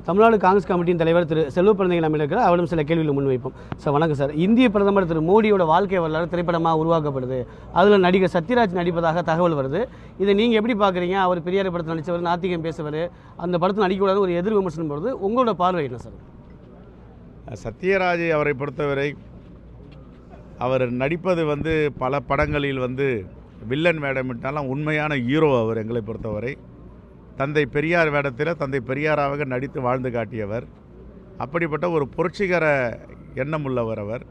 தமிழ்நாடு காங்கிரஸ் கமிட்டியின் தலைவர் திரு செல்வப்பிரந்தைகள் நம்ம இருக்கிற அவரும் சில கேள்விகளை முன்வைப்போம். சார் வணக்கம் சார். இந்திய பிரதமர் திரு மோடியோட வாழ்க்கை வரலாறு திரைப்படமாக உருவாக்கப்படுது. அதில் நடிகர் சத்யராஜ் நடிப்பதாக தகவல் வருது. இதை நீங்கள் எப்படி பார்க்குறீங்க? அவர் பெரியார் படத்தில் நடித்தவர், நாத்திகம் பேசுவார், அந்த படத்தில் நடிக்கக்கூடாது ஒரு எதிர் விமர்சனம் வருது. உங்களோட பார்வை என்ன சார்? சத்யராஜ் அவரை பொறுத்தவரை அவர் நடிப்பது பல படங்களில் வில்லன் வேடமிட்டாலும் உண்மையான ஹீரோ அவர். எங்களை பொறுத்தவரை தந்தை பெரியார் வேடத்தில் தந்தை பெரியாராக நடித்து வாழ்ந்து காட்டியவர். அப்படிப்பட்ட ஒரு புரட்சிகர எண்ணம் உள்ளவர் அவர்.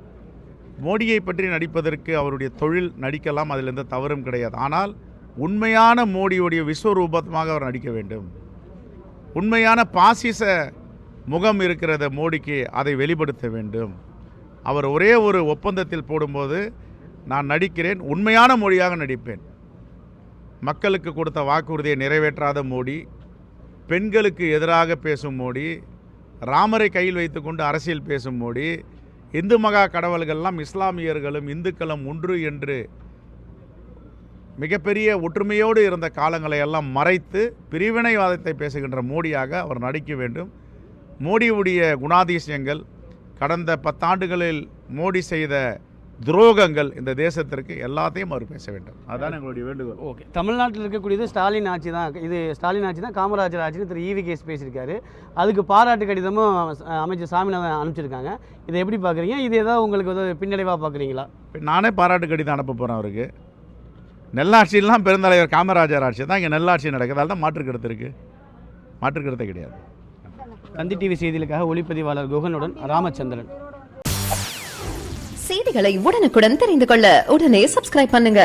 மோடியை பற்றி நடிப்பதற்கு அவருடைய தொழில் நடிக்கலாம், அதில் எந்த தவறும் கிடையாது. ஆனால் உண்மையான மோடியுடைய விஸ்வரூபமாக அவர் நடிக்க வேண்டும். உண்மையான பாசிச முகம் இருக்கிறத மோடிக்கு, அதை வெளிப்படுத்த வேண்டும். அவர் ஒரே ஒரு ஒப்பந்தத்தில் போடும்போது, நான் நடிக்கிறேன், உண்மையான மோடியாக நடிப்பேன். மக்களுக்கு கொடுத்த வாக்குறுதியை நிறைவேற்றாத மோடி, பெண்களுக்கு எதிராக பேசும் மோடி, ராமரை கையில் வைத்துக்கொண்டு அரசியல் பேசும் மோடி, இந்து மகா கடவுள்கள்லாம் இஸ்லாமியர்களும் இந்துக்களும் ஒன்று என்று மிகப்பெரிய ஒற்றுமையோடு இருந்த காலங்களை எல்லாம் மறைத்து பிரிவினைவாதத்தை பேசுகின்ற மோடியாக அவர் நடிக்க வேண்டும். மோடியுடைய குணாதிசயங்கள், கடந்த 10 ஆண்டுகளில் மோடி செய்த துரோகங்கள் இந்த தேசத்திற்கு எல்லாத்தையும் அவர் பேச வேண்டும். அதுதான் எங்களுடைய வேண்டுகோள். ஓகே, தமிழ்நாட்டில் இருக்கக்கூடியது ஸ்டாலின் ஆட்சி தான். இது ஸ்டாலின் ஆட்சி தான், காமராஜர் ஆட்சின்னு திரு EVKS பேசியிருக்காரு. அதுக்கு பாராட்டு கடிதமும் அமைச்சர் சாமிநாதன் அனுப்பிச்சிருக்காங்க. இதை எப்படி பார்க்குறீங்க? இது ஏதாவது உங்களுக்கு பின்னடைவாக பார்க்குறீங்களா? நானே பாராட்டு கடிதம் அனுப்ப போகிறேன் அவருக்கு. நெல்லாட்சியெல்லாம் பெருந்தலைவர் காமராஜர் ஆட்சி தான் இங்கே நெல்லாட்சி நடக்குது. அதனால தான் மாற்றுக்கருத்து இருக்குது, மாற்றுக்கருத்தை கிடையாது. தந்தி டிவி செய்திகளுக்காக ஒளிப்பதிவாளர் குகனுடன் ராமச்சந்திரன். செய்திகளை உடனுக்குடன் தெரிந்து கொள்ள உடனே சப்ஸ்கிரைப் பண்ணுங்க.